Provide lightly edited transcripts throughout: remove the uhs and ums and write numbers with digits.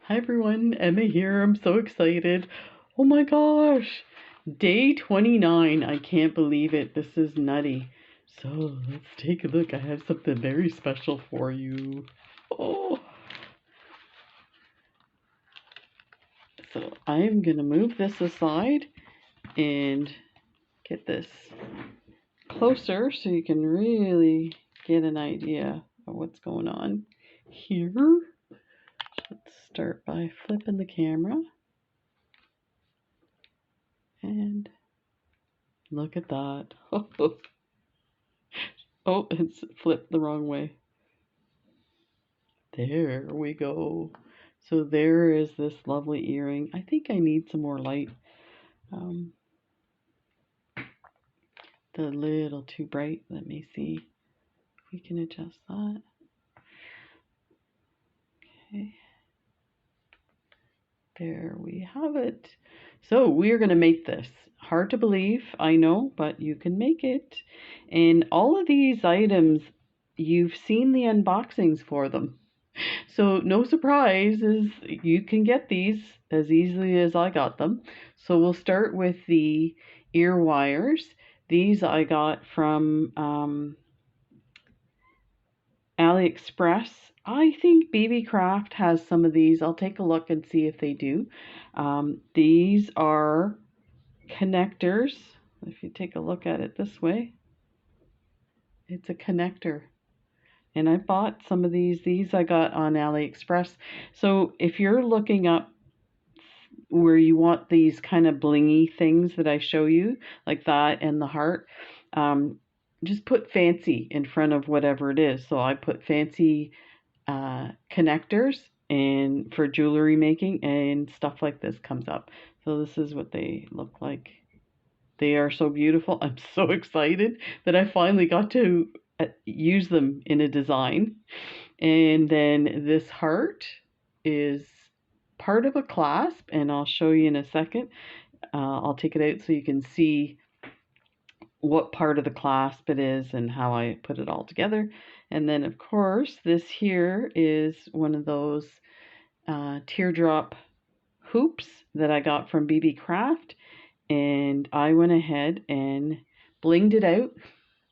Hi everyone, Emma here. I'm so excited. Oh my gosh, day 29. I can't believe it. This is nutty. So let's take a look. I have something very special for you. Oh, so I'm gonna move this aside and get this closer so you can really get an idea of what's going on here. Let's start by flipping the camera and look at that. Oh, it's flipped the wrong way. There we go. So there is this lovely earring. I think I need some more light. Um, a little too bright. Let me see if we can adjust that. Okay. There we have it. So we're going to make this. Hard to believe, I know, but you can make it. And all of these items, you've seen the unboxings for them. So no surprises, you can get these as easily as I got them. So we'll start with the ear wires. These I got from AliExpress. I think BB Craft has some of these. I'll take a look and see if they do. These are connectors. If you take a look at it this way, it's a connector. And I bought some of these. These I got on AliExpress. So if you're looking up where you want these kind of blingy things that I show you, like that and the heart, just put fancy in front of whatever it is. So I put fancy connectors and for jewelry making, and stuff like this comes up. So this is what they look like. They are so beautiful. I'm so excited that I finally got to use them in a design. And then this heart is part of a clasp, and I'll show you in a second. I'll take it out so you can see what part of the clasp it is and how I put it all together. And then of course this here is one of those teardrop hoops that I got from BB Craft, and I went ahead and blinged it out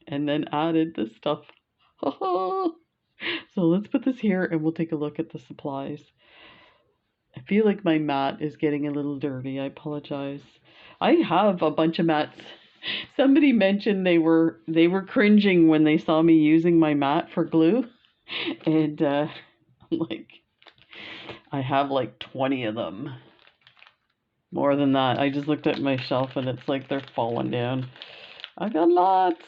and then added this stuff. So let's put this here and we'll take a look at the supplies. I feel like my mat is getting a little dirty. I apologize. I have a bunch of mats. Somebody mentioned they were cringing when they saw me using my mat for glue, and like I have like 20 of them. More than that. I just looked at my shelf and it's like they're falling down. I got lots.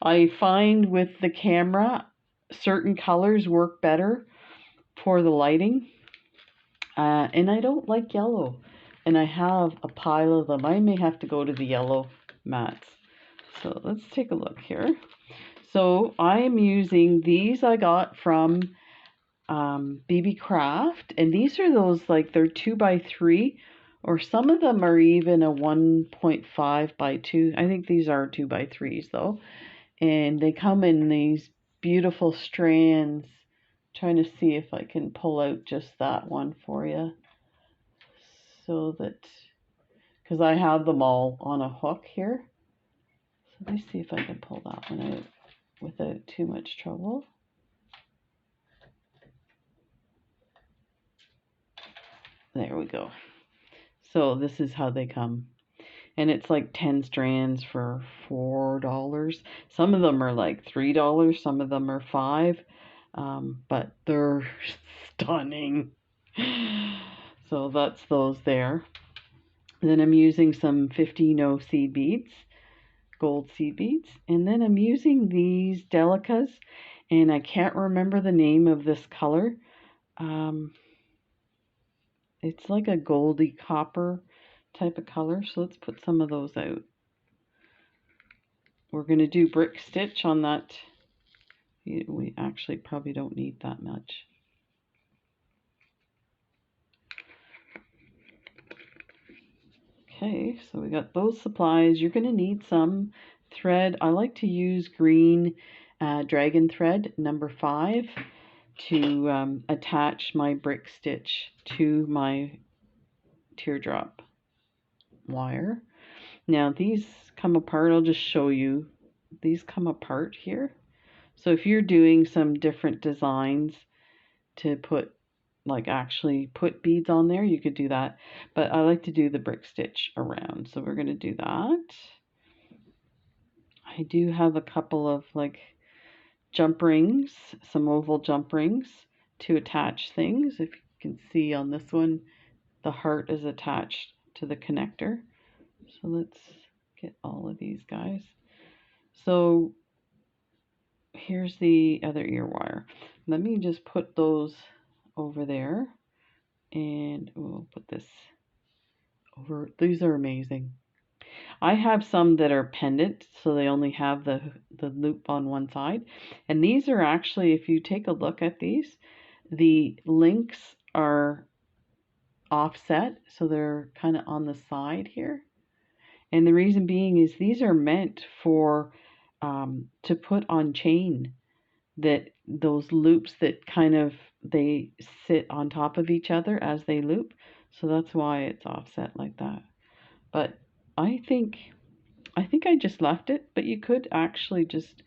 I find with the camera, certain colors work better for the lighting. And I don't like yellow. And I have a pile of them. I may have to go to the yellow mats. So let's take a look here. So I'm using these I got from BB Craft. And these are those, like, they're 2x3. Or some of them are even a 1.5 by 2. I think these are 2x3s though. And they come in these beautiful strands. Trying to see if I can pull out just that one for you. So that, because I have them all on a hook here. So let me see if I can pull that one out without too much trouble. There we go. So this is how they come. And it's like 10 strands for $4. Some of them are like $3, some of them are $5. But they're stunning. So that's those there. And then I'm using some 50 seed beads, gold seed beads. And then I'm using these Delicas, and I can't remember the name of this color. It's like a goldy copper type of color. So let's put some of those out. We're going to do brick stitch on that. We actually probably don't need that much. Okay, so we got those supplies. You're going to need some thread. I like to use green dragon thread, number 5. to attach my brick stitch to my teardrop wire. Now these come apart. I'll just show you. These come apart here. So if you're doing some different designs to put, like actually put beads on there, you could do that. But I like to do the brick stitch around. So we're going to do that. I do have a couple of like jump rings, some oval jump rings to attach things. If you can see on this one, the heart is attached to the connector. So let's get all of these guys. So here's the other ear wire. Let me just put those over there, and we'll put this over. These are amazing. I have some that are pendant, so they only have the loop on one side. And these are actually, if you take a look at these, the links are offset, so they're kind of on the side here. And the reason being is these are meant for to put on chain, that those loops that kind of they sit on top of each other as they loop. So that's why it's offset like that. But I think I just left it, but you could actually just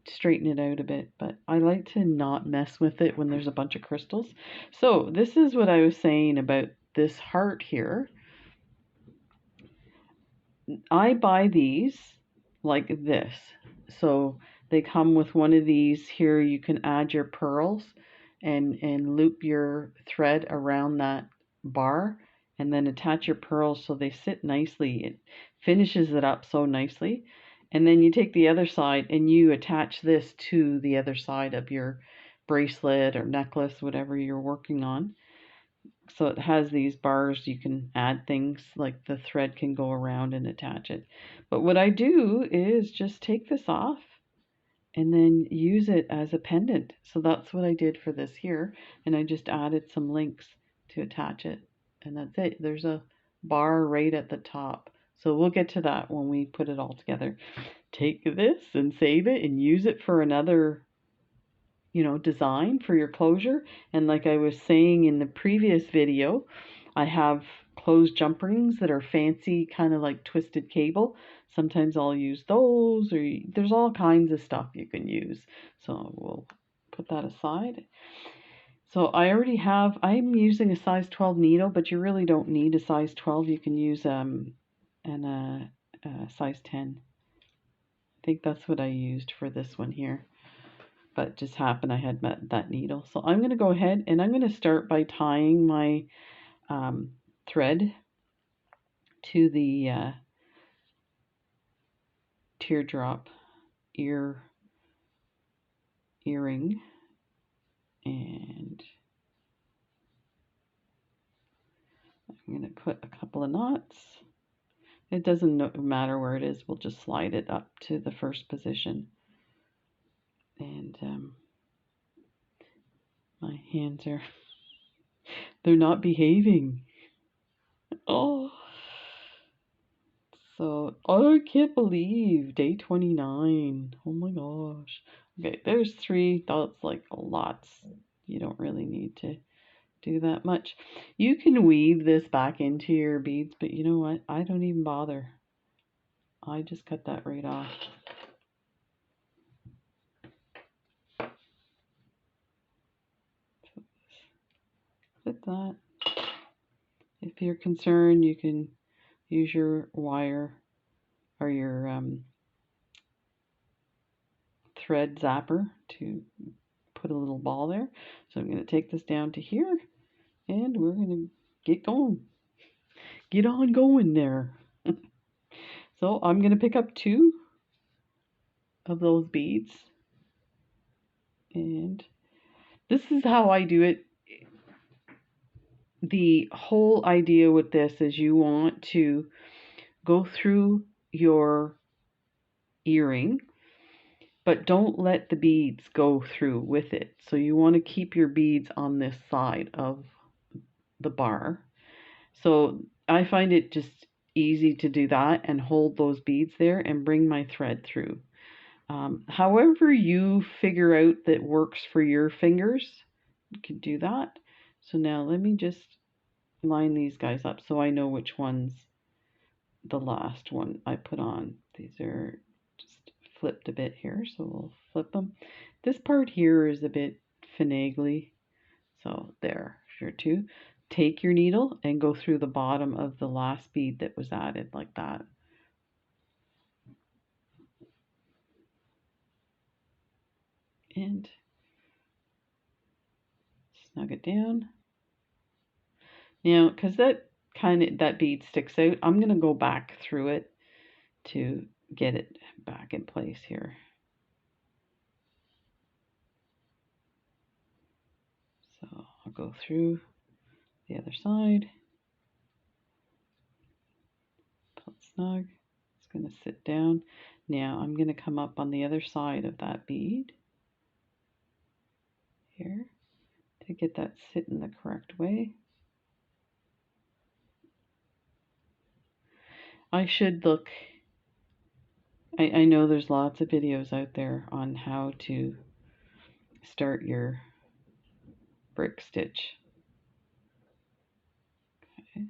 straighten it out a bit. But I like to not mess with it when there's a bunch of crystals. So this is what I was saying about this heart here. I buy these like this. So they come with one of these here. You can add your pearls and loop your thread around that bar and then attach your pearls so they sit nicely. It finishes it up so nicely. And then you take the other side and you attach this to the other side of your bracelet or necklace, whatever you're working on. So it has these bars, you can add things like the thread can go around and attach it. But what I do is just take this off and then use it as a pendant. So that's what I did for this here. And I just added some links to attach it. And that's it. There's a bar right at the top. So we'll get to that when we put it all together. Take this and save it and use it for another design for your closure. And like I was saying in the previous video, I have closed jump rings that are fancy, kind of like twisted cable. Sometimes I'll use those, or there's all kinds of stuff you can use. So we'll put that aside. So I'm using a size 12 needle, but you really don't need a size 12. You can use a size 10. I think that's what I used for this one here. But just happened I had met that needle. So I'm going to go ahead and I'm going to start by tying my thread to the teardrop earring, and I'm going to put a couple of knots. It doesn't matter where it is, we'll just slide it up to the first position. And my hands they're not behaving. Oh, so I can't believe day 29. Oh my gosh. Okay, there's 3. That's like lots. You don't really need to do that much. You can weave this back into your beads, but you know what? I don't even bother. I just cut that right off. Clip that. If you're concerned, you can use your wire or your thread zapper to put a little ball there. So I'm going to take this down to here and we're going to get going. Get on going there. So I'm going to pick up 2 of those beads, and this is how I do it. The whole idea with this is you want to go through your earring, but don't let the beads go through with it. So you want to keep your beads on this side of the bar. So I find it just easy to do that and hold those beads there and bring my thread through. However you figure out that works for your fingers, you can do that. So now let me just line these guys up so I know which one's the last one I put on. These are just flipped a bit here, so we'll flip them. This part here is a bit finagly, so there, sure too. Take your needle and go through the bottom of the last bead that was added like that. And snug it down. Now, because that bead sticks out, I'm going to go back through it to get it back in place here. So I'll go through the other side, pull it snug. It's going to sit down. Now I'm going to come up on the other side of that bead here to get that sitting the correct way. I should look, I know there's lots of videos out there on how to start your brick stitch. Okay.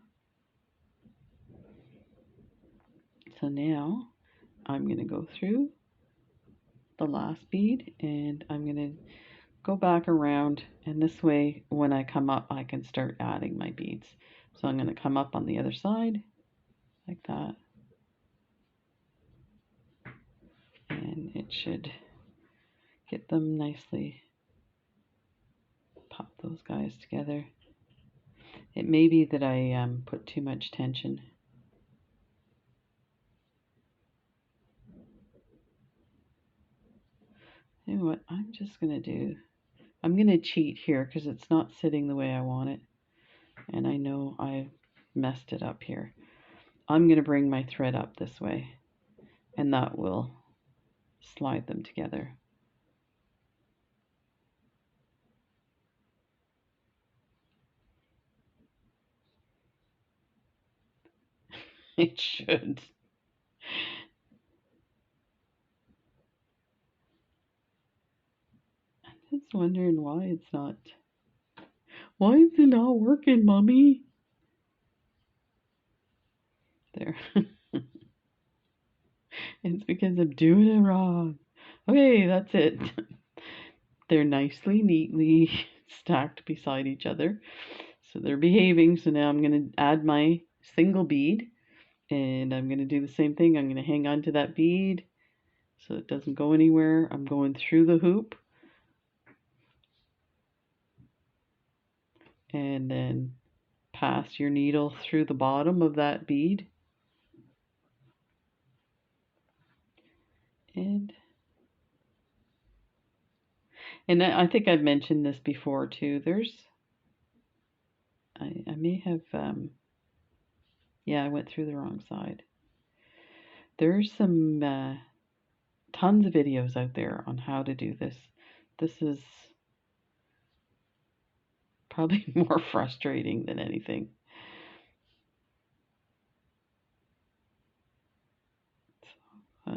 So now I'm going to go through the last bead and I'm going to go back around, and this way when I come up I can start adding my beads. So I'm going to come up on the other side like that, and it should get them nicely. Pop those guys together. It may be that I put too much tension. You know what, I'm just going to do, I'm going to cheat here because it's not sitting the way I want it, and I know I messed it up here. I'm going to bring my thread up this way, and that will slide them together. It should. I'm just wondering why it's not. Why is it not working, Mommy? There. It's because I'm doing it wrong. Okay, that's it. They're nicely, neatly stacked beside each other. So they're behaving. So now I'm going to add my single bead. And I'm going to do the same thing. I'm going to hang on to that bead so it doesn't go anywhere. I'm going through the hoop. And then pass your needle through the bottom of that bead. And I think I've mentioned this before too. I may have, yeah, I went through the wrong side. There's some tons of videos out there on how to do this. This is probably more frustrating than anything. So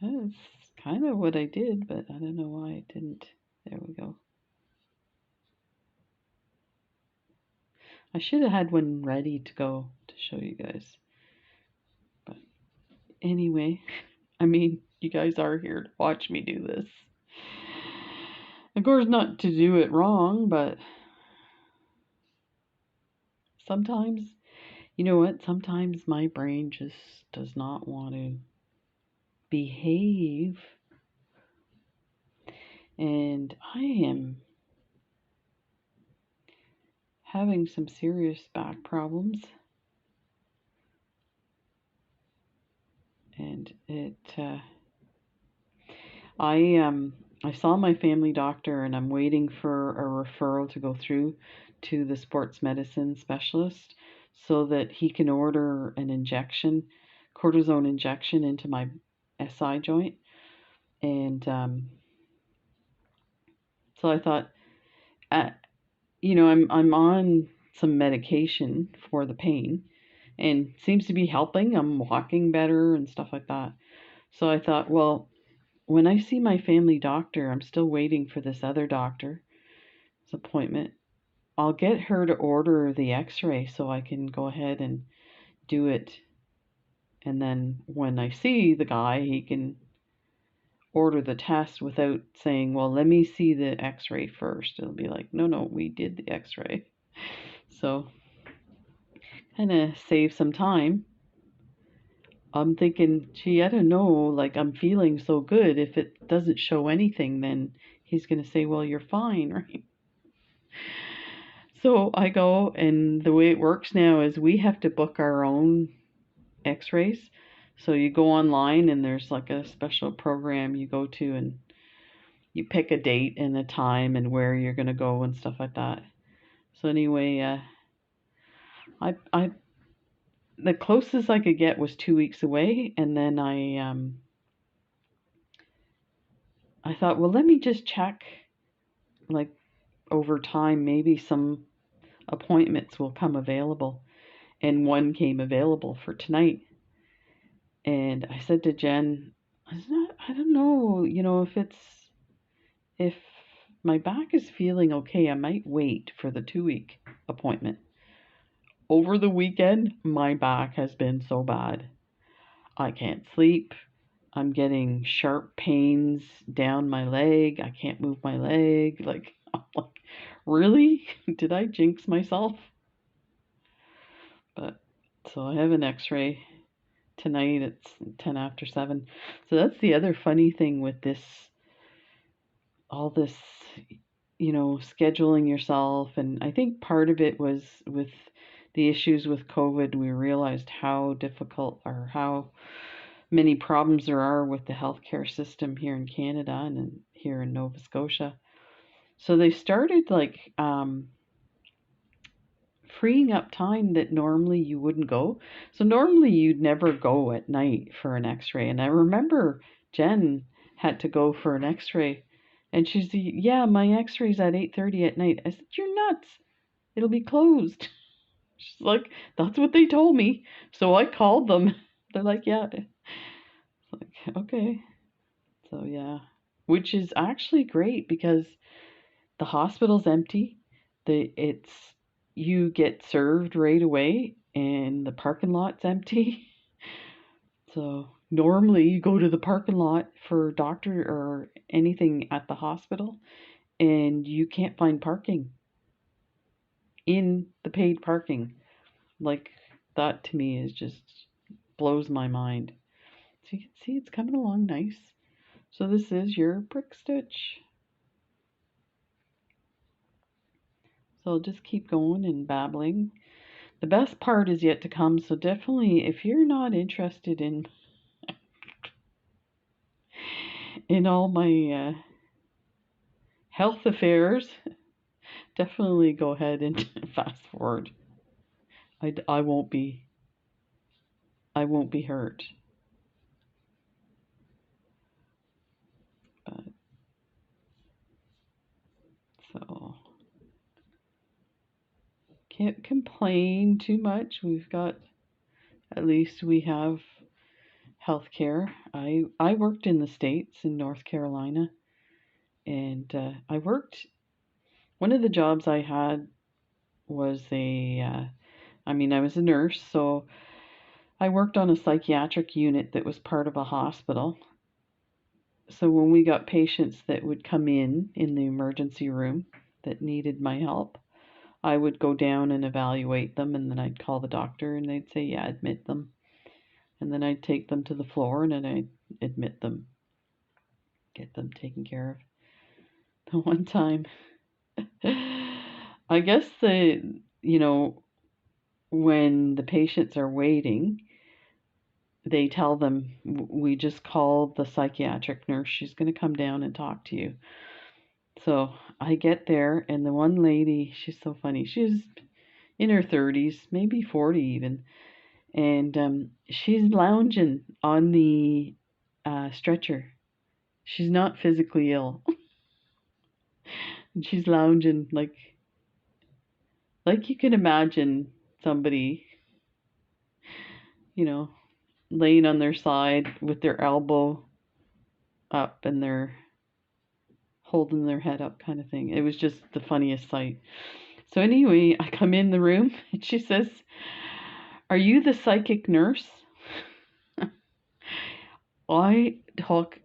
that's kind of what I did, but I don't know why I didn't. There we go. I should have had one ready to go to show you guys. But anyway, I mean, you guys are here to watch me do this. Of course, not to do it wrong, but sometimes, you know what? Sometimes my brain just does not want to behave. And I am having some serious back problems. And I saw my family doctor, and I'm waiting for a referral to go through to the sports medicine specialist so that he can order an injection, cortisone injection into my SI joint. And so I thought, you know, I'm on some medication for the pain, and seems to be helping. I'm walking better and stuff like that. So I thought, well, when I see my family doctor, I'm still waiting for this other doctor's appointment. I'll get her to order the x-ray so I can go ahead and do it. And then when I see the guy, he can order the test without saying, well, let me see the x-ray first. It'll be like, no, no, we did the x-ray. So kind of save some time. I'm thinking, gee, I don't know, like I'm feeling so good. If it doesn't show anything, then he's going to say, well, you're fine, right? So I go, and the way it works now is we have to book our own x-rays. So you go online, and there's like a special program you go to, and you pick a date and a time and where you're going to go and stuff like that. So anyway, I the closest I could get was 2 weeks away, and then I thought, well, let me just check, like over time, maybe some appointments will come available, and one came available for tonight. And I said to Jen, I don't know, if my back is feeling okay, I might wait for the 2 week appointment. Over the weekend, my back has been so bad. I can't sleep. I'm getting sharp pains down my leg. I can't move my leg. Like, I'm like, really? Did I jinx myself? But so I have an x-ray tonight. It's 10 after 7. So that's the other funny thing with this, all this, scheduling yourself. And I think part of it was with the issues with COVID, we realized how difficult or how many problems there are with the healthcare system here in Canada and here in Nova Scotia. So they started like freeing up time that normally you wouldn't go. So normally you'd never go at night for an x-ray. And I remember Jen had to go for an x-ray, and she's, yeah, my x-ray's at 8:30 at night. I said, you're nuts. It'll be closed. She's like, that's what they told me. So I called them. They're like, yeah. It's like, okay. So yeah, which is actually great because the hospital's empty. It's you get served right away, and the parking lot's empty. So normally you go to the parking lot for a doctor or anything at the hospital, and you can't find parking in the paid parking. Like, that to me is just blows my mind. So you can see it's coming along nice. So this is your brick stitch. So I'll just keep going and babbling. The best part is yet to come, so definitely if you're not interested in all my health affairs, definitely go ahead and fast forward. I won't be hurt. But so can't complain too much. We've got, at least we have healthcare. I worked in the States in North Carolina, and I worked. One of the jobs I had was I was a nurse, so I worked on a psychiatric unit that was part of a hospital. So when we got patients that would come in the emergency room that needed my help, I would go down and evaluate them, and then I'd call the doctor, and they'd say, yeah, admit them. And then I'd take them to the floor, and then I'd admit them, get them taken care of. The one time, I guess when the patients are waiting, they tell them, we just called the psychiatric nurse. She's going to come down and talk to you. So I get there, and the one lady, she's so funny. She's in her 30s, maybe 40 even. And she's lounging on the stretcher. She's not physically ill. And she's lounging like you can imagine somebody, you know, laying on their side with their elbow up and they're holding their head up kind of thing. It was just the funniest sight. So anyway, I come in the room and she says, "Are you the psychic nurse?" I took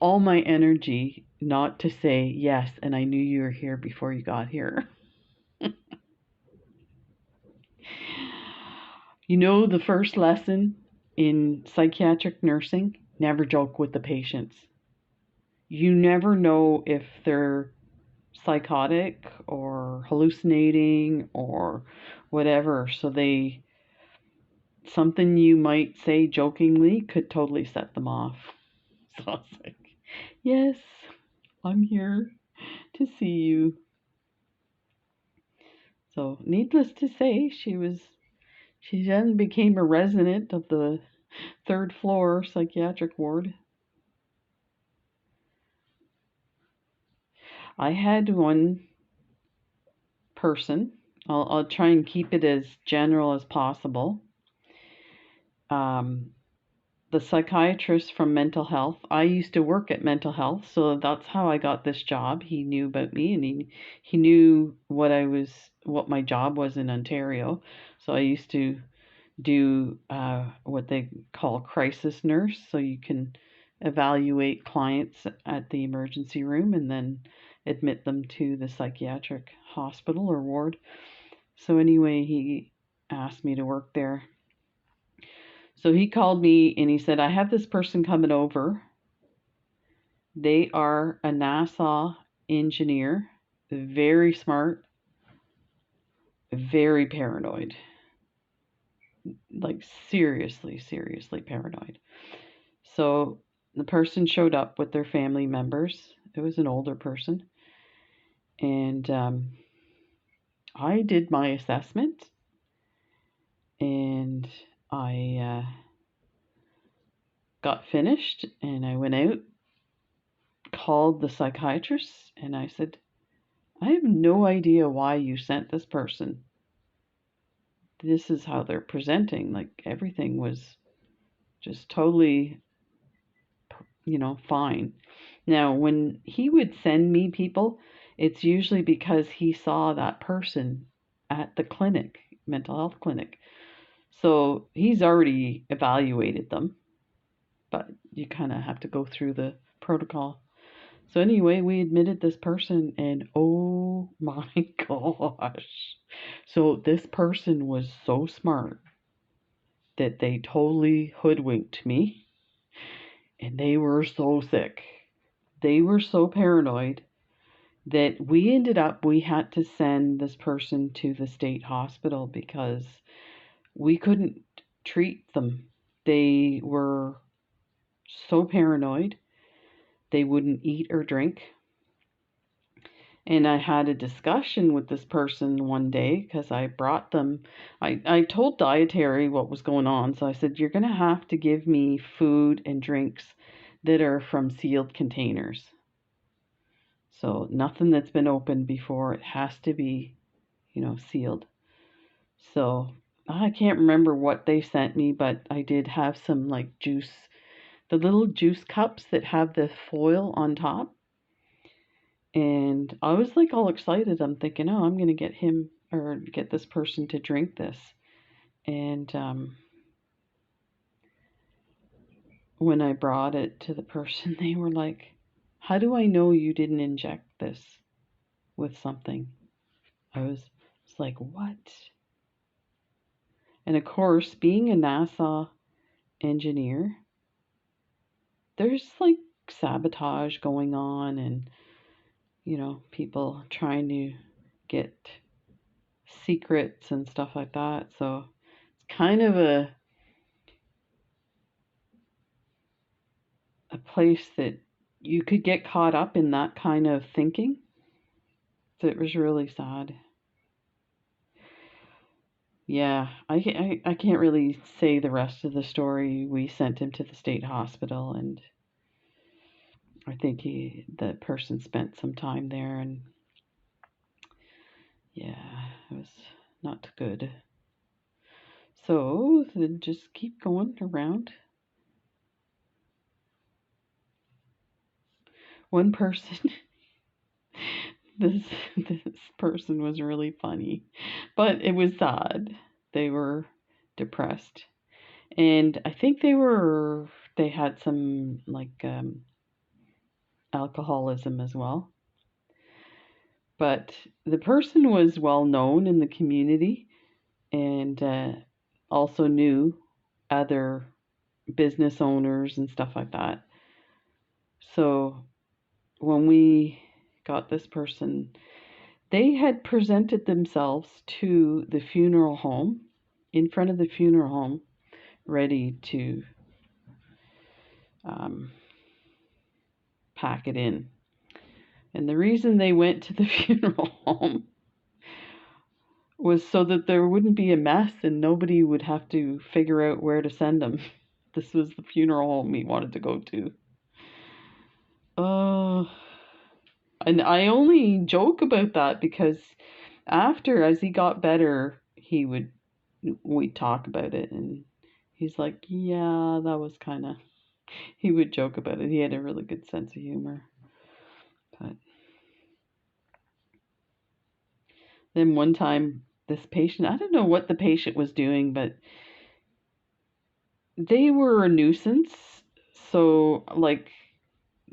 all my energy not to say yes, and I knew you were here before you got here. You know, the first lesson in psychiatric nursing, never joke with the patients. You never know if they're psychotic or hallucinating or whatever. So something you might say jokingly could totally set them off. So I was like, yes, I'm here to see you. So needless to say, she then became a resident of the third floor psychiatric ward. I had one person. I'll try and keep it as general as possible. Um, the psychiatrist from mental health. I used to work at mental health, so that's how I got this job. He knew about me, and he knew what my job was in Ontario. So I used to do what they call crisis nurse. So you can evaluate clients at the emergency room and then admit them to the psychiatric hospital or ward. So anyway, he asked me to work there. So he called me and he said, "I have this person coming over. They are a NASA engineer, very smart, very paranoid, like seriously, seriously paranoid." So the person showed up with their family members. It was an older person. And I did my assessment and I got finished and I went out, called the psychiatrist, and I said, "I have no idea why you sent this person. This is how they're presenting. Like everything was just totally, fine." Now, when he would send me people, it's usually because he saw that person at the clinic, mental health clinic. So he's already evaluated them, but you kind of have to go through the protocol. So anyway, we admitted this person, and oh my gosh. So this person was so smart that they totally hoodwinked me, and they were so sick. They were so paranoid that we had to send this person to the state hospital because we couldn't treat them. They were so paranoid, they wouldn't eat or drink. And I had a discussion with this person one day because I brought them, I told dietary what was going on. So I said, "You're going to have to give me food and drinks that are from sealed containers. So nothing that's been opened before. It has to be, sealed." So I can't remember what they sent me, but I did have some like juice, the little juice cups that have the foil on top. And I was like all excited. I'm thinking, oh, I'm going to get him or get this person to drink this. And when I brought it to the person, they were like, "How do I know you didn't inject this with something?" I was like, "What?" And of course, being a NASA engineer, there's like sabotage going on and, people trying to get secrets and stuff like that. So it's kind of a place that you could get caught up in that kind of thinking. So it was really sad. Yeah, I can't really say the rest of the story. We sent him to the state hospital, and I think the person spent some time there, and yeah, it was not good. So then just keep going around. One person, this this person was really funny, but it was sad. They were depressed, and I think they had some like alcoholism as well. But the person was well known in the community and also knew other business owners and stuff like that. So when we got this person, they had presented themselves to the funeral home, in front of the funeral home, ready to um, pack it in. And the reason they went to the funeral home was so that there wouldn't be a mess and nobody would have to figure out where to send them. This was the funeral home he wanted to go to. Uh, and I only joke about that because after, as he got better, we'd talk about it, and he's like, yeah, that was kind of, he would joke about it. He had a really good sense of humor. But then one time, this patient, I don't know what the patient was doing, but they were a nuisance. So, like,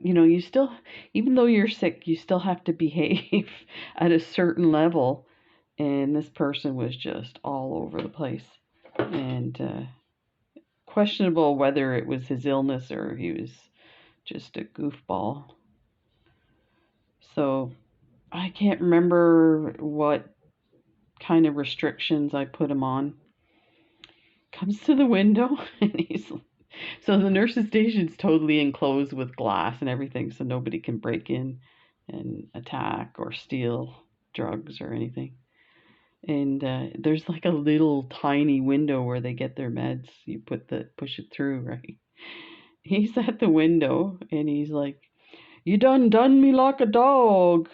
you still, even though you're sick, you still have to behave at a certain level. And this person was just all over the place. And questionable whether it was his illness or he was just a goofball. So I can't remember what kind of restrictions I put him on. Comes to the window and he's so the nurse's station's totally enclosed with glass and everything, so nobody can break in and attack or steal drugs or anything. And there's like a little tiny window where they get their meds. You push it through, right? He's at the window and he's like, "You done me like a dog."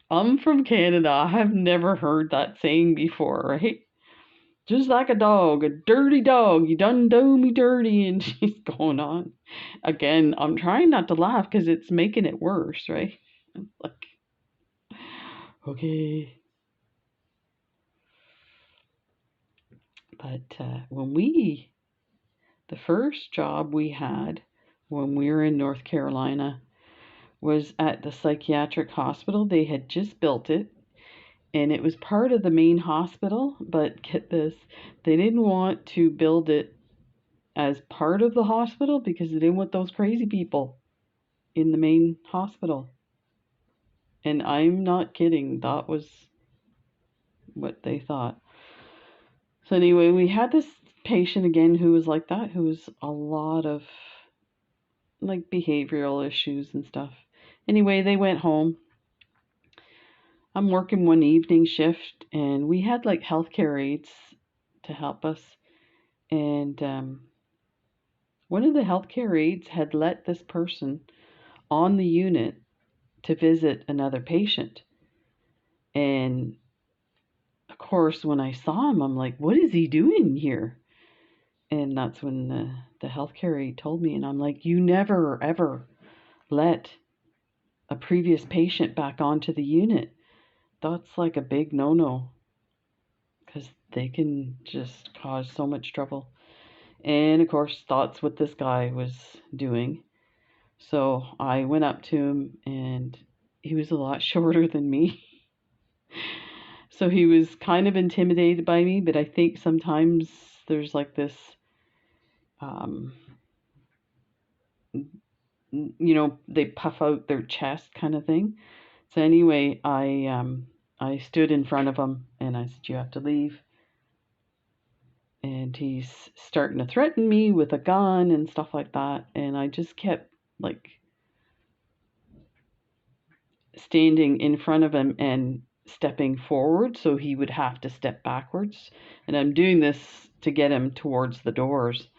I'm from Canada. I have never heard that saying before, right? Just like a dirty dog. You done do me dirty, and she's going on. Again, I'm trying not to laugh because it's making it worse, right? Like, okay. But the first job we had when we were in North Carolina was at the psychiatric hospital. They had just built it and it was part of the main hospital, but get this, they didn't want to build it as part of the hospital because they didn't want those crazy people in the main hospital. And I'm not kidding, that was what they thought. So anyway, we had this patient again who was like that, who was a lot of like behavioral issues and stuff. Anyway, they went home. I'm working one evening shift and we had like healthcare aides to help us. And one of the healthcare aides had let this person on the unit to visit another patient. And of course, when I saw him, I'm like, what is he doing here? And that's when the healthcare aide told me, and I'm like, you never ever let a previous patient back onto the unit. That's like a big no-no because they can just cause so much trouble. And of course, that's what this guy was doing. So I went up to him and he was a lot shorter than me. So he was kind of intimidated by me, but I think sometimes there's like this, um, they puff out their chest kind of thing. So anyway, I stood in front of him and I said, "You have to leave." And he's starting to threaten me with a gun and stuff like that. And I just kept like standing in front of him and stepping forward so he would have to step backwards. And I'm doing this to get him towards the doors.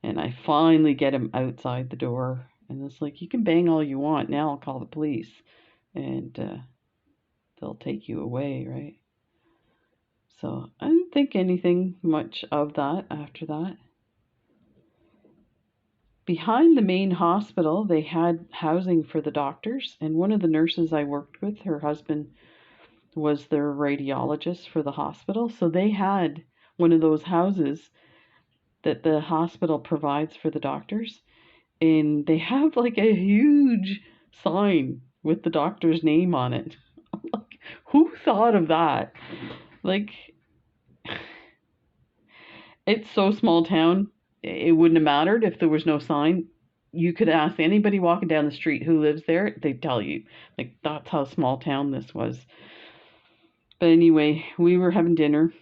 And I finally get him outside the door. And it's like, you can bang all you want. Now I'll call the police and they'll take you away, right? So didn't think anything much of that after that. Behind the main hospital, they had housing for the doctors, and one of the nurses I worked with, her husband was their radiologist for the hospital. So they had one of those houses that the hospital provides for the doctors, and they have like a huge sign with the doctor's name on it. I'm like, who thought of that? Like, it's so small town, it wouldn't have mattered if there was no sign. You could ask anybody walking down the street who lives there, they'd tell you. Like, that's how small town this was. But anyway, we were having dinner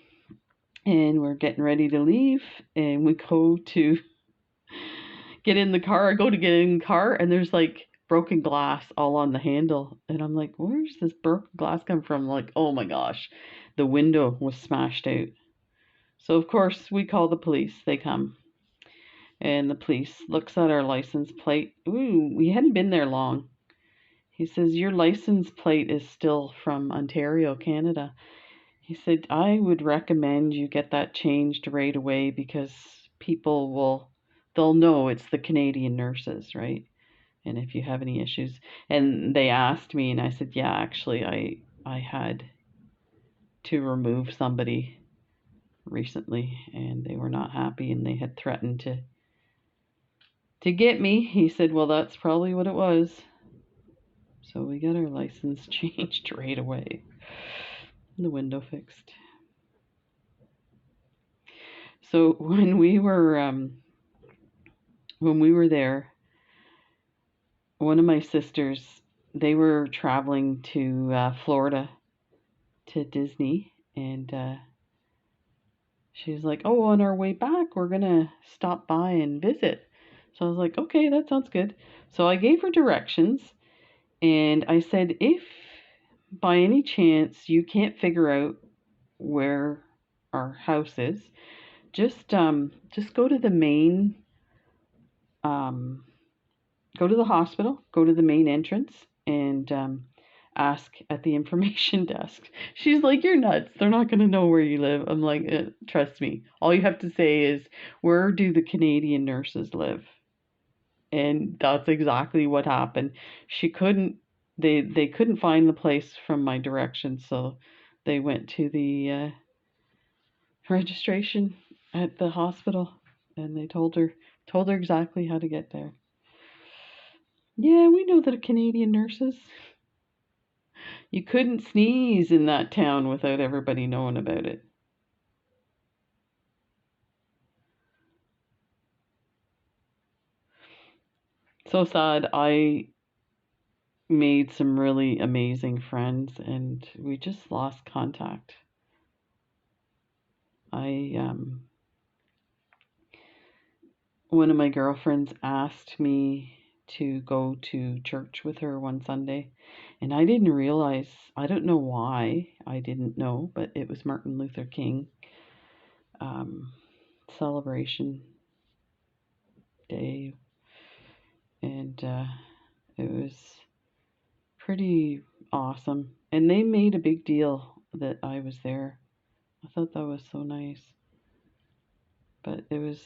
and we're getting ready to leave, and we go to get in the car. I go to get in the car, and there's like broken glass all on the handle. And I'm like, where's this broken glass come from? Like, oh my gosh, the window was smashed out. So, of course, we call the police. They come, and the police looks at our license plate. Ooh, we hadn't been there long. He says, your license plate is still from Ontario, Canada. He said, I would recommend you get that changed right away because they'll know it's the Canadian nurses, right? And if you have any issues. And they asked me, and I said, yeah, actually, I had to remove somebody recently, and they were not happy, and they had threatened to get me. He said, well, that's probably what it was. So we got our license changed right away. The window fixed. So when we were there, one of my sisters, they were traveling to Florida to Disney, and she was like, "Oh, on our way back, we're gonna stop by and visit." So I was like, "Okay, that sounds good." So I gave her directions, and I said, "If by any chance you can't figure out where our house is, just go to the main um, go to the hospital, go to the main entrance, and ask at the information desk." She's like, you're nuts. They're not going to know where you live. I'm like, trust me. All you have to say is, where do the Canadian nurses live? And that's exactly what happened. She couldn't, they couldn't find the place from my directions, so they went to the registration at the hospital, and they told her exactly how to get there. Yeah, we know the Canadian nurses. You couldn't sneeze in that town without everybody knowing about it. So sad. I made some really amazing friends, and we just lost contact. I One of my girlfriends asked me to go to church with her one Sunday, and I didn't realize, I don't know why I didn't know, but it was Martin Luther King um, celebration day, and it was pretty awesome. And they made a big deal that I was there. I thought that was so nice. But it was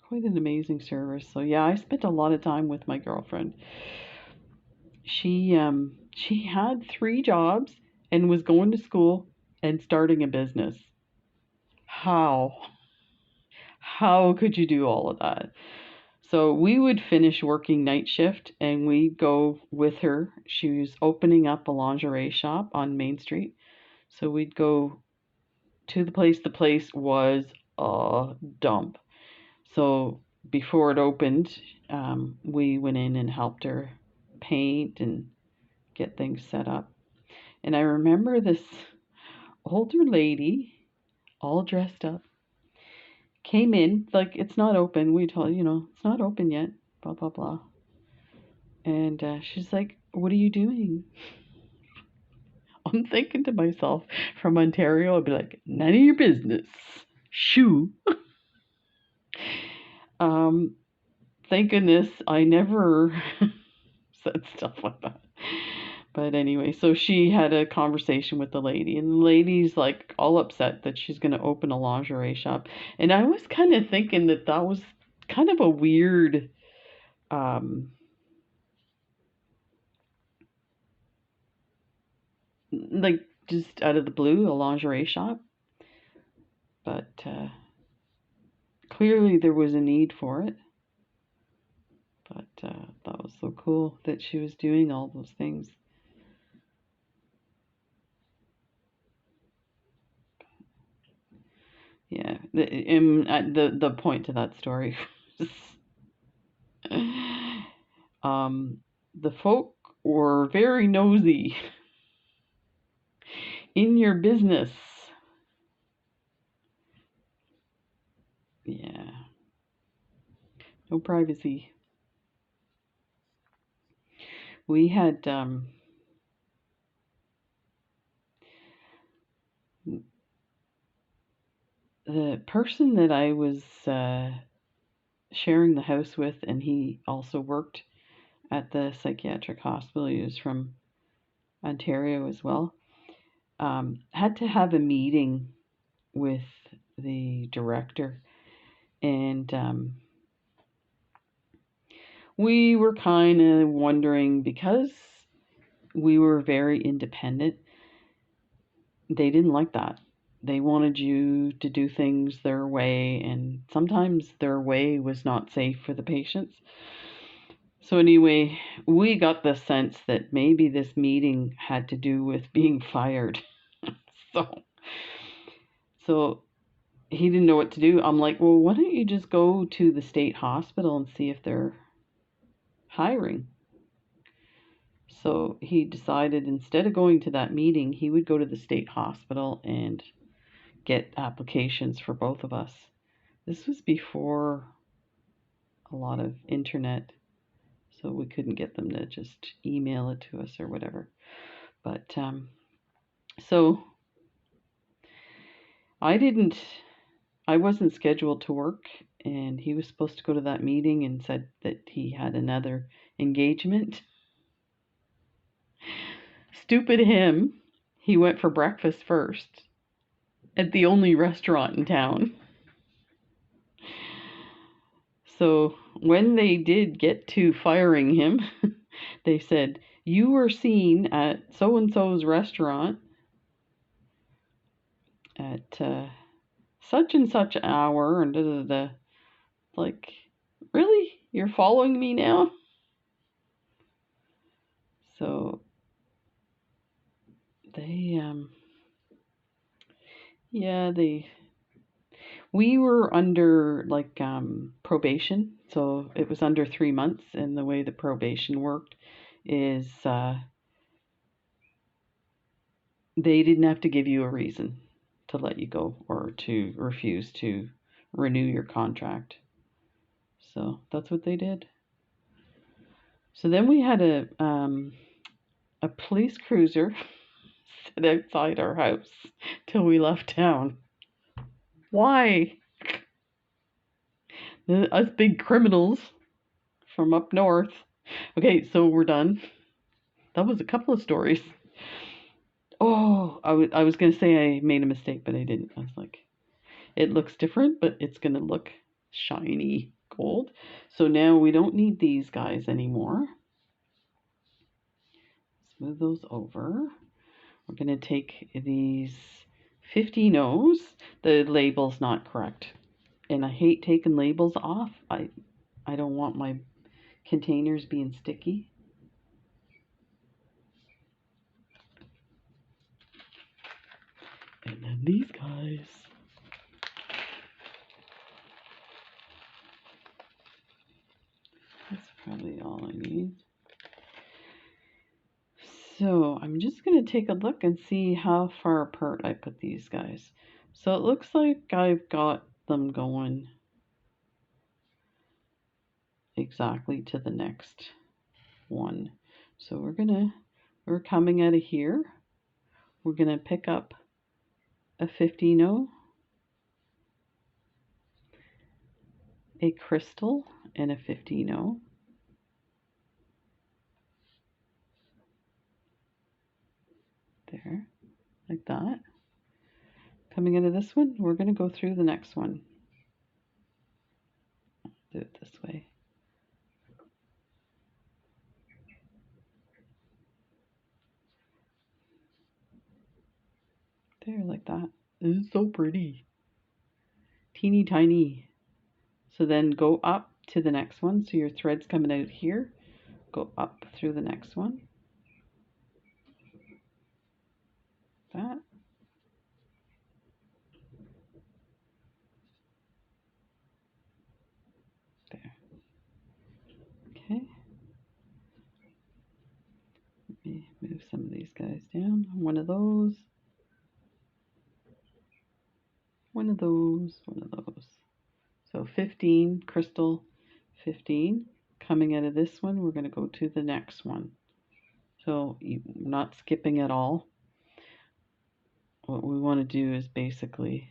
quite an amazing service. So yeah, I spent a lot of time with my girlfriend. She had 3 jobs and was going to school and starting a business. How? How could you do all of that? So we would finish working night shift and we'd go with her. She was opening up a lingerie shop on Main Street. So we'd go to the place. The place was a dump. So before it opened, we went in and helped her paint and get things set up. And I remember this older lady, all dressed up, came in, like, it's not open. We told, it's not open yet, blah, blah, blah. And she's like, what are you doing? I'm thinking to myself, from Ontario, I'd be like, none of your business. Shoo. Thank goodness I never said stuff like that. But anyway, so she had a conversation with the lady, and the lady's like all upset that she's going to open a lingerie shop. And I was kind of thinking that that was kind of a weird, um, like just out of the blue, a lingerie shop. But clearly there was a need for it. But that was so cool that she was doing all those things. Yeah, the point to that story was, um, the folk were very nosy in your business. Yeah, no privacy. We had the person that I was sharing the house with, and he also worked at the psychiatric hospital. He was from Ontario as well. Had to have a meeting with the director, and we were kind of wondering because we were very independent, they didn't like that. They wanted you to do things their way, and sometimes their way was not safe for the patients. So, anyway, we got the sense that maybe this meeting had to do with being fired. so, so he didn't know what to do. I'm like, well, why don't you just go to the state hospital and see if they're hiring? So he decided instead of going to that meeting, he would go to the state hospital and get applications for both of us. This was before a lot of internet, so we couldn't get them to just email it to us or whatever. But so I didn't, I wasn't scheduled to work, and he was supposed to go to that meeting and said that he had another engagement. Stupid him. He went for breakfast first at the only restaurant in town. So when they did get to firing him, they said, "You were seen at so and so's restaurant at such and such hour," and da da da. Like, really? You're following me now? So they, yeah, we were under like probation, so it was under 3 months, and the way the probation worked is they didn't have to give you a reason to let you go or to refuse to renew your contract. So that's what they did. So then we had a police cruiser sit outside our house till we left town. Why? Us big criminals from up north. Okay, so we're done. That was a couple of stories. Oh, I was going to say I made a mistake, but I didn't. I was like, it looks different, but it's going to look shiny gold. So now we don't need these guys anymore. Let's move those over. We're going to take these 50 no's. The label's not correct. And I hate taking labels off. I don't want my containers being sticky. And then these guys. That's probably all I need. So I'm just going to take a look and see how far apart I put these guys. So it looks like I've got them going exactly to the next one. So we're coming out of here. We're going to pick up a 50 a crystal, and a 50 There, like that. Coming out of this one, we're going to go through the next one. Do it this way. There, like that. This is so pretty. Teeny tiny. So then go up to the next one. So your thread's coming out here. Go up through the next one. That. There. Okay. Let me move some of these guys down. One of those. One of those. One of those. So 15, crystal 15. Coming out of this one, we're going to go to the next one. So you're not skipping at all. What we want to do is basically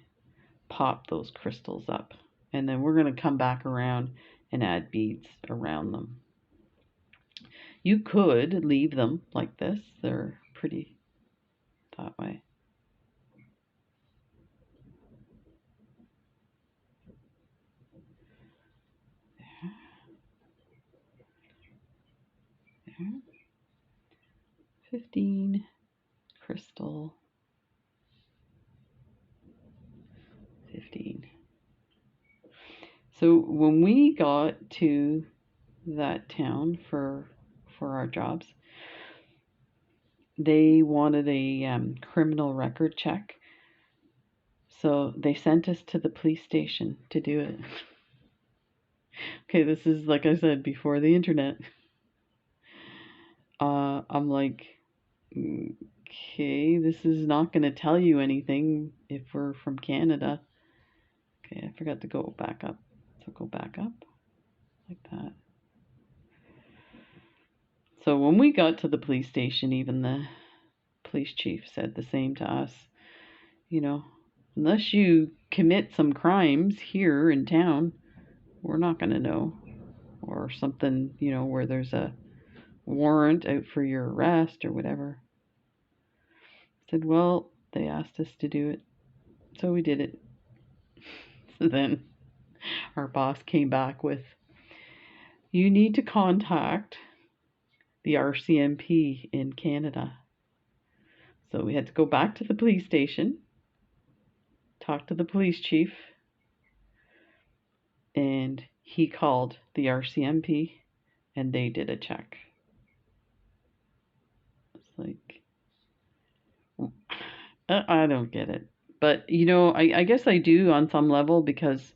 pop those crystals up. And then we're going to come back around and add beads around them. You could leave them like this. They're pretty that way. There. There. 15, crystal 15. So when we got to that town for our jobs, they wanted a criminal record check. So they sent us to the police station to do it. Okay, this is, like I said, before the internet. I'm like, okay, this is not going to tell you anything if we're from Canada. Okay, I forgot to go back up. So go back up like that. So when we got to the police station, even the police chief said the same to us. You know, unless you commit some crimes here in town, we're not going to know. Or something, you know, where there's a warrant out for your arrest or whatever. I said, well, they asked us to do it, so we did it. So then our boss came back with, you need to contact the RCMP in Canada. So we had to go back to the police station, talk to the police chief, and he called the RCMP and they did a check. It's like, I don't get it. But, you know, I guess I do on some level because,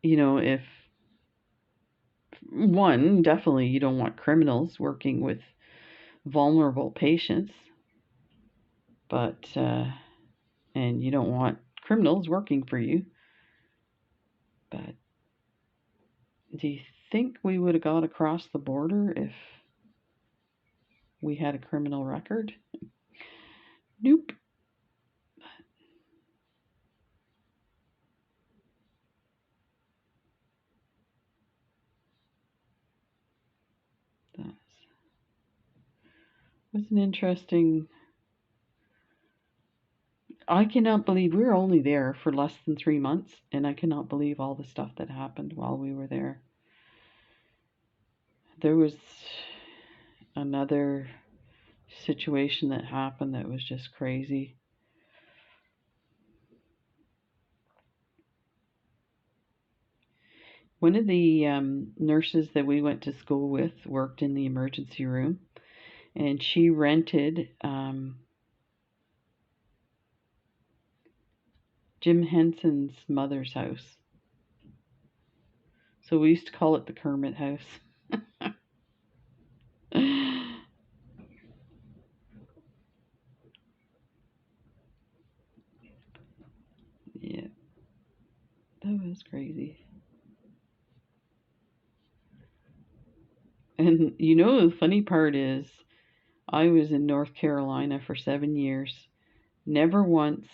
you know, if one, definitely you don't want criminals working with vulnerable patients, but, and you don't want criminals working for you. But do you think we would have got across the border if we had a criminal record? Nope. That was an interesting. I cannot believe we were only there for less than 3 months, and I cannot believe all the stuff that happened while we were there. There was another situation that happened that was just crazy. One of the nurses that we went to school with worked in the emergency room, and she rented Jim Henson's mother's house. So we used to call it the Kermit house. Yeah, that was crazy. And you know, the funny part is, I was in North Carolina for 7 years. Never once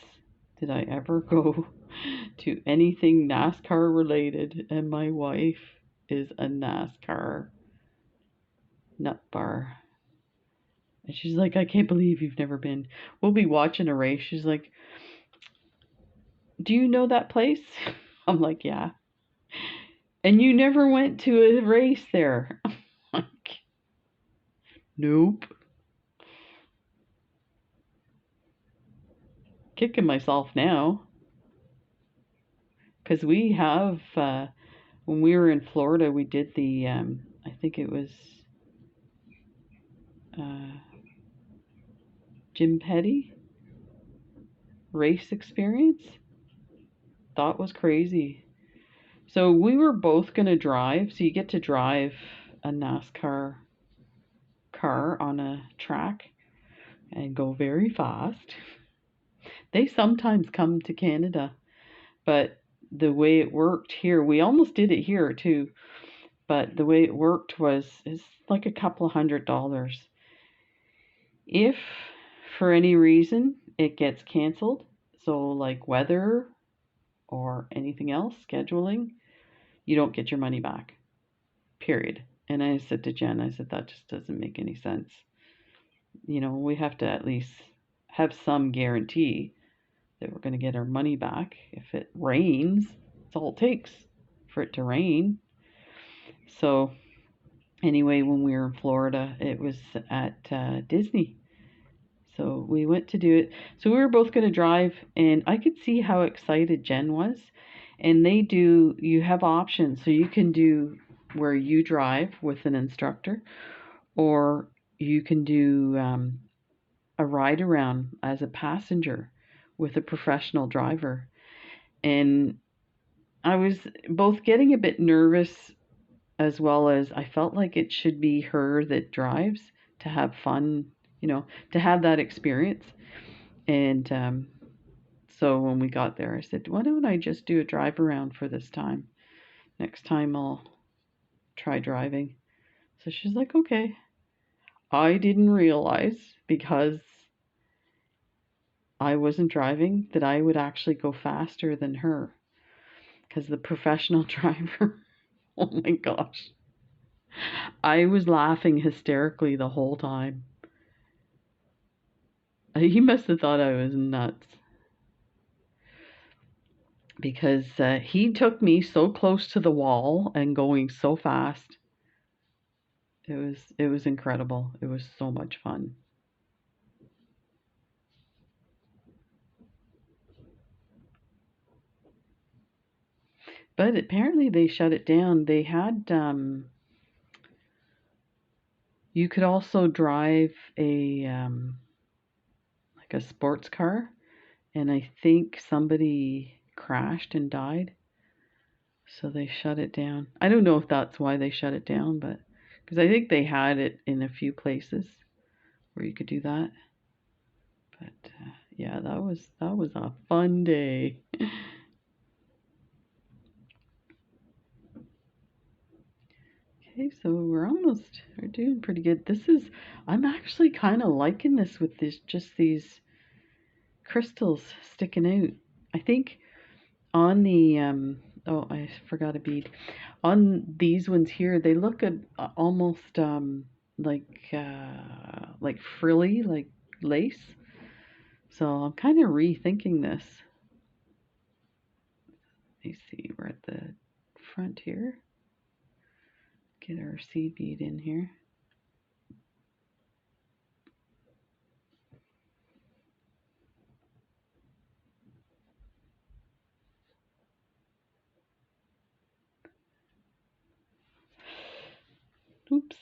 did I ever go to anything NASCAR related, and my wife is a NASCAR nut bar. And she's like, I can't believe you've never been. We'll be watching a race. She's like, do you know that place? I'm like, yeah. And you never went to a race there? I'm like, nope. Kicking myself now. Because we have, when we were in Florida, we did the, I think it was uh, Jim Petty race experience. Thought was crazy. So we were both going to drive. So you get to drive a NASCAR car on a track and go very fast. They sometimes come to Canada, but the way it worked here, we almost did it here too, but the way it worked was it's like a couple of $100. If for any reason it gets canceled, so like weather or anything else, scheduling, you don't get your money back. Period. And I said to Jen, I said, that just doesn't make any sense. We have to at least have some guarantee that we're going to get our money back. If it rains, it's all it takes for it to rain. So, anyway, when we were in Florida, it was at Disney. So we went to do it. So we were both going to drive, and I could see how excited Jen was. And you have options. So you can do where you drive with an instructor, or you can do a ride around as a passenger with a professional driver. And I was both getting a bit nervous as well as I felt like it should be her that drives to have fun, to have that experience. And so when we got there, I said, why don't I just do a drive around for this time? Next time I'll try driving. So she's like, okay. I didn't realize because I wasn't driving that I would actually go faster than her because the professional driver, oh my gosh, I was laughing hysterically the whole time. He must have thought I was nuts because he took me so close to the wall and going so fast. It was incredible. It was so much fun. But apparently they shut it down. They had you could also drive a like a sports car, and I think somebody crashed and died, so they shut it down. I don't know if that's why they shut it down, but because I think they had it in a few places where you could do that. But yeah, that was a fun day. Okay, so we're doing pretty good. I'm actually kind of liking this with these crystals sticking out. I think on the oh, I forgot a bead. On these ones here, they look almost like frilly, like lace. So I'm kind of rethinking this. Let me see, we're at the front here. Get our seed bead in here. Oops.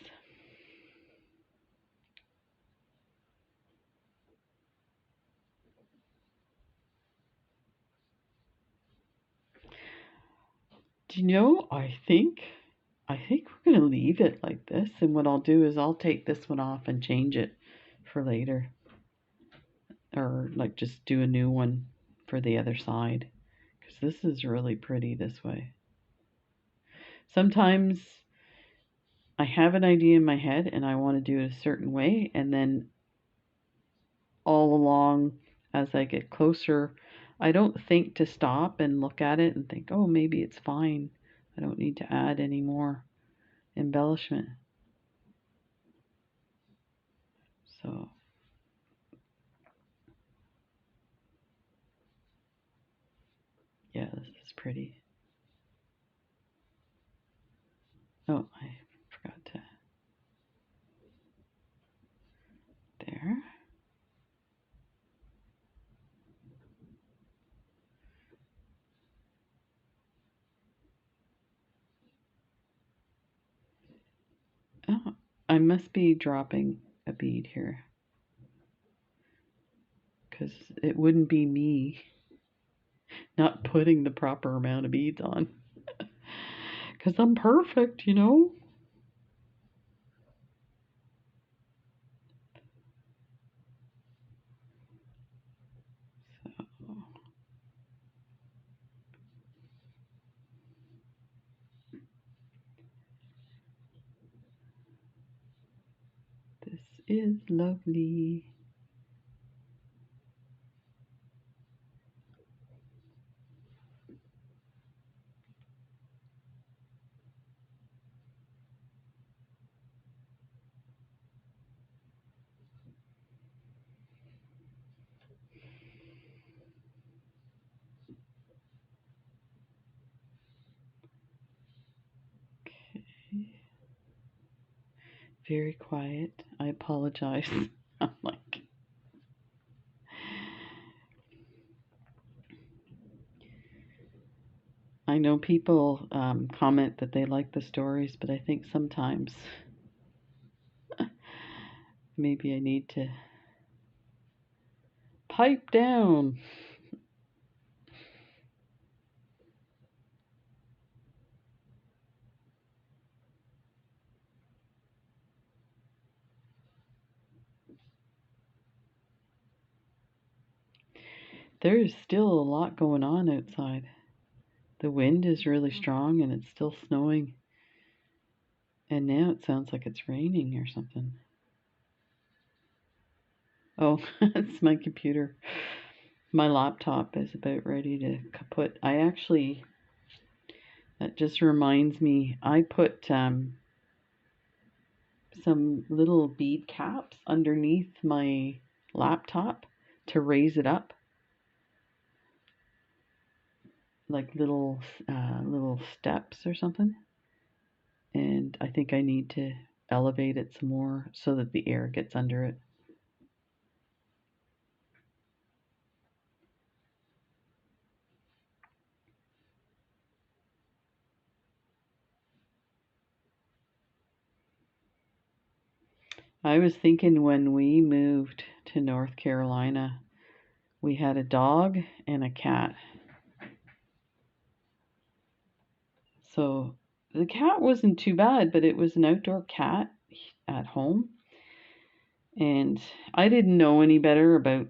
Do you know, I think we're gonna leave it like this, and what I'll do is I'll take this one off and change it for later. Or like just do a new one for the other side. Because this is really pretty this way. Sometimes I have an idea in my head and I want to do it a certain way, and then all along as I get closer, I don't think to stop and look at it and think, oh, maybe it's fine. I don't need to add any more embellishment. So yeah, this is pretty. Oh, I forgot to. There. Oh, I must be dropping a bead here because it wouldn't be me not putting the proper amount of beads on. Because I'm perfect, you know? So, this is lovely. Okay. Very quiet. I apologize. I'm like, I know people comment that they like the stories, but I think sometimes maybe I need to pipe down. There is still a lot going on outside. The wind is really strong and it's still snowing. And now it sounds like it's raining or something. Oh, it's my computer. My laptop is about ready to kaput. That just reminds me, I put some little bead caps underneath my laptop to raise it up, like little steps or something. And I think I need to elevate it some more so that the air gets under it. I was thinking when we moved to North Carolina, we had a dog and a cat. So the cat wasn't too bad, but it was an outdoor cat at home. And I didn't know any better about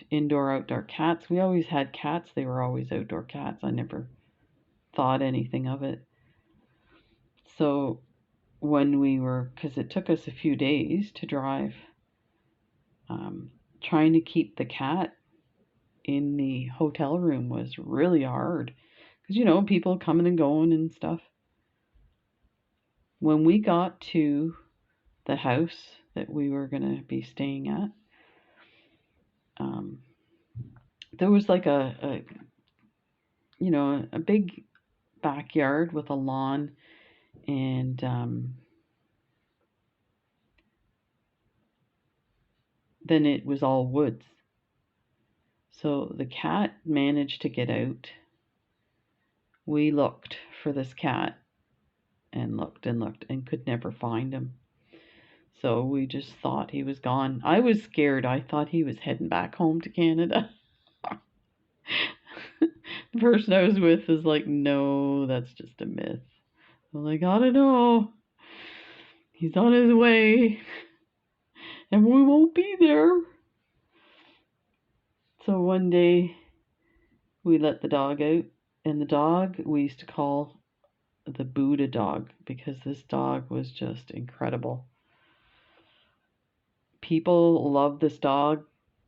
indoor outdoor cats. We always had cats, they were always outdoor cats. I never thought anything of it. So when because it took us a few days to drive, trying to keep the cat in the hotel room was really hard because people coming and going and stuff. When we got to the house that we were going to be staying at, um, there was like a big backyard with a lawn, and then it was all woods. So the cat managed to get out. We looked for this cat and looked and could never find him. So we just thought he was gone. I was scared. I thought he was heading back home to Canada. The person I was with is like, no, that's just a myth. I'm like, I don't know. He's on his way and we won't be there. So one day we let the dog out, and the dog we used to call the Buddha dog because this dog was just incredible. People loved this dog.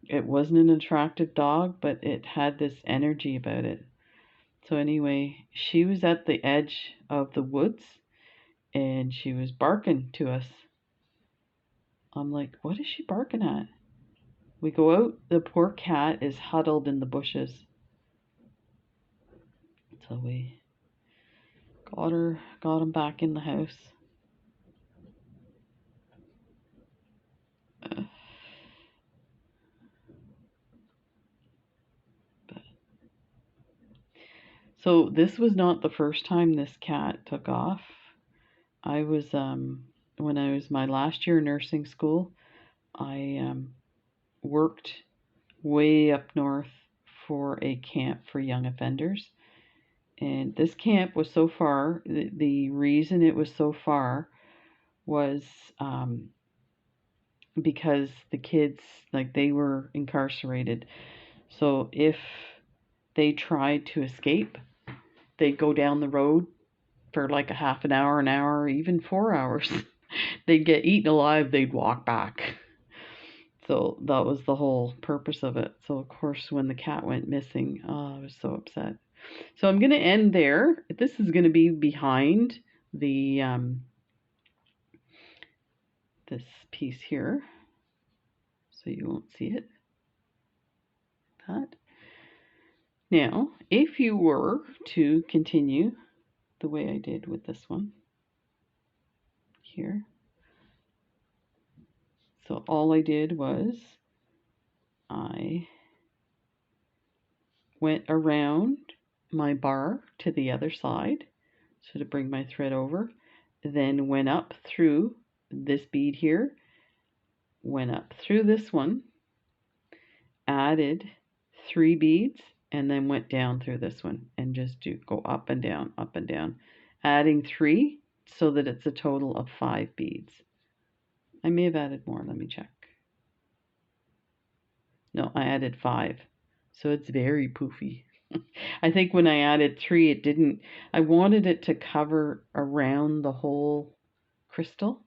It wasn't an attractive dog, but it had this energy about it. So anyway, she was at the edge of the woods and she was barking to us I'm like, what is she barking at? We go out, the poor cat is huddled in the bushes. So we got him back in the house. Uh, So this was not the first time this cat took off. I was when I was my last year nursing school, I worked way up north for a camp for young offenders. And this camp was so far, the reason it was so far was because the kids, like, they were incarcerated. So if they tried to escape, they'd go down the road for like a half an hour, even 4 hours. They'd get eaten alive, they'd walk back. So that was the whole purpose of it. So of course when the cat went missing, oh, I was so upset. So I'm going to end there. This is going to be behind the this piece here, so you won't see it. That. Now, if you were to continue the way I did with this one here, so all I did was I went around my bar to the other side, so to bring my thread over, then went up through this bead here, went up through this one, added 3 beads, and then went down through this one and just go up and down, adding 3 so that it's a total of 5 beads. I may have added more, let me check. No, I added 5, so it's very poofy. I think when I added 3, it didn't, I wanted it to cover around the whole crystal,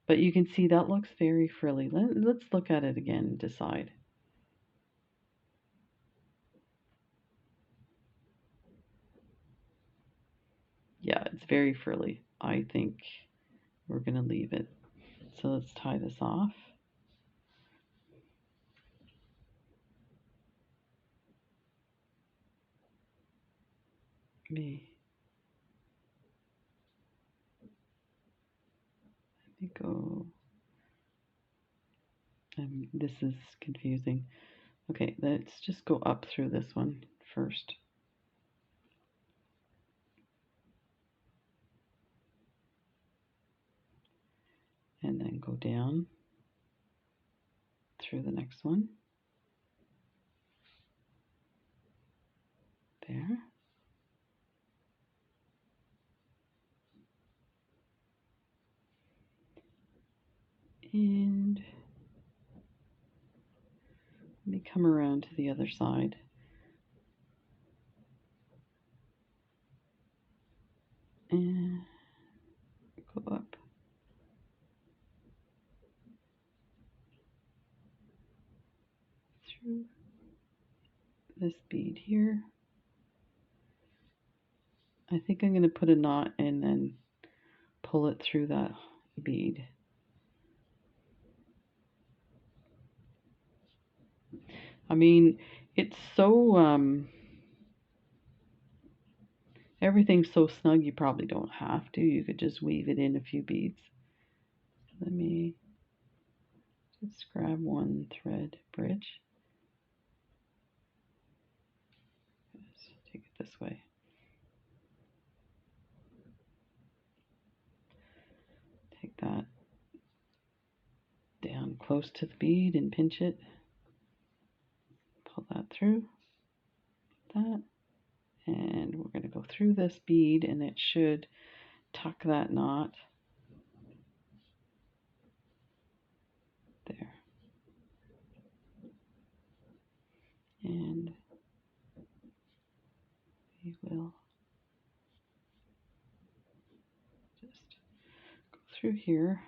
but you can see that looks very frilly. Let's look at it again and decide. Yeah, it's very frilly. I think we're going to leave it. So let's tie this off. Let me go. This is confusing. Okay, let's just go up through this one first. And then go down through the next one. There. And let me come around to the other side. And go up. Through this bead here. I think I'm going to put a knot and then pull it through that bead. I mean, it's so, everything's so snug you probably don't have to. You could just weave it in a few beads. Let me just grab one thread bridge. Let's take it this way. Take that down close to the bead and pinch it. Pull that through. That. And we're going to go through this bead and it should tuck that knot. There. And we will just go through here,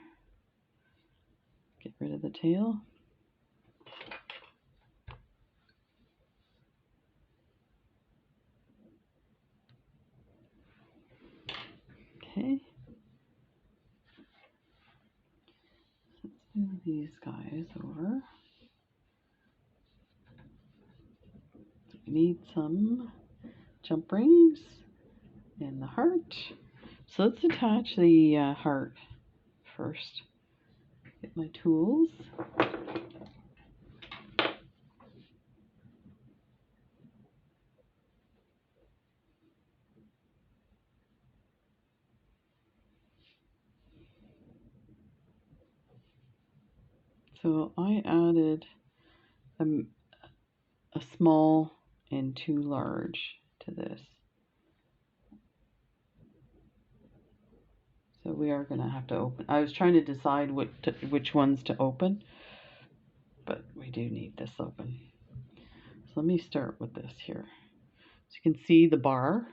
get rid of the tail. Okay. Let's do these guys over. We need some jump rings and the heart. So let's attach the heart first. Get my tools. So I added a small and 2 large to this. So we are going to have to open. I was trying to decide which ones to open, but we do need this open. So let me start with this here. So you can see the bar.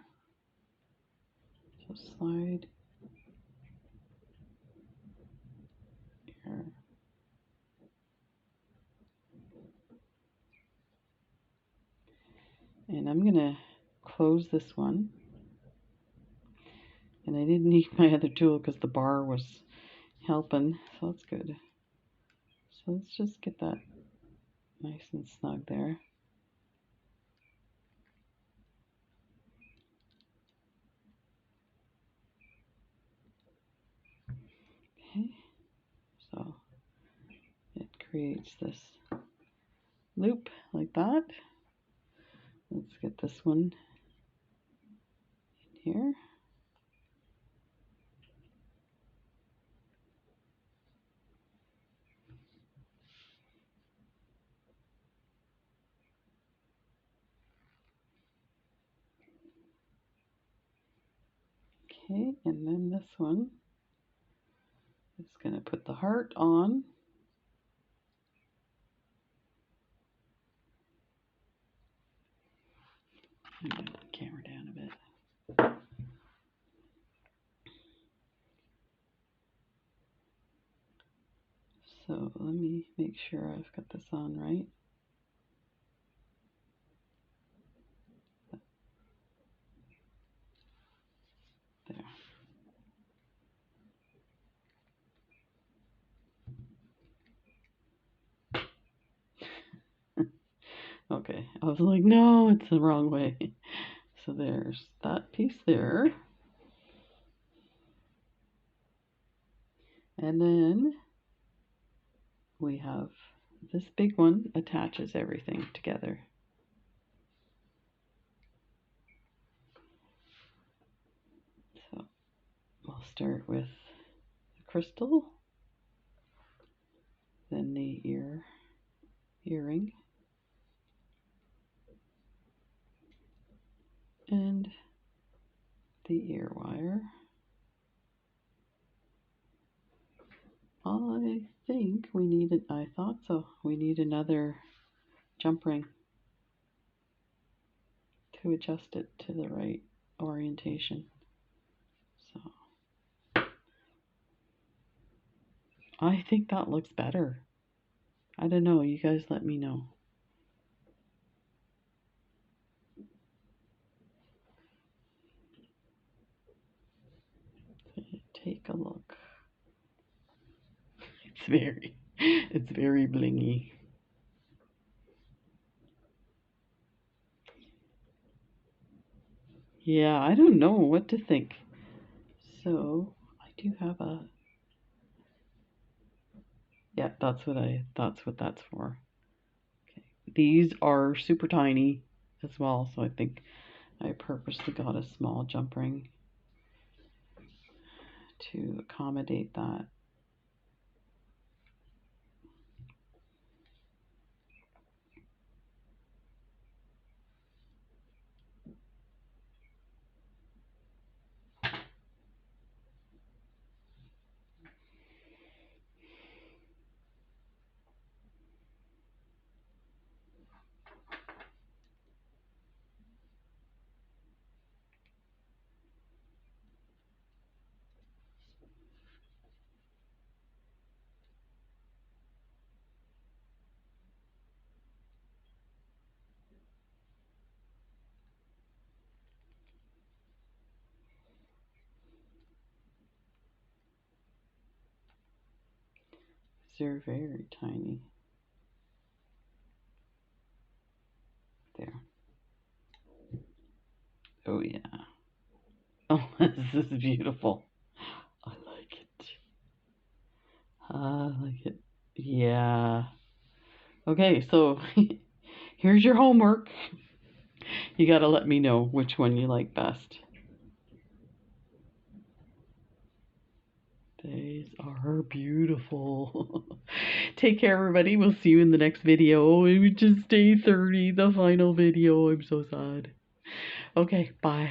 So slide here. And I'm going to close this one. And I didn't need my other tool because the bar was helping, so that's good. So let's just get that nice and snug there. Okay, so it creates this loop like that. Let's get this one in here. Okay, and then this one is going to put the heart on. Move the camera down a bit. So let me make sure I've got this on right. There. Okay, I was like, no, it's the wrong way. So there's that piece there. And then we have this big one attaches everything together. So we'll start with the crystal, then the earring, and the ear wire. I think we needed, I thought so, we need another jump ring to adjust it to the right orientation. So I think that looks better. I don't know, you guys let me know. Take a look. It's very blingy. Yeah, I don't know what to think. So I do have a, yeah, that's what that's for. Okay. These are super tiny as well, so I think I purposely got a small jump ring to accommodate that. They're very tiny. There. Oh yeah. Oh, this is beautiful. I like it. I like it. Yeah. Okay, so here's your homework. You gotta let me know which one you like best. These are beautiful. Take care, everybody. We'll see you in the next video. It was just day 30, the final video. I'm so sad. Okay, bye.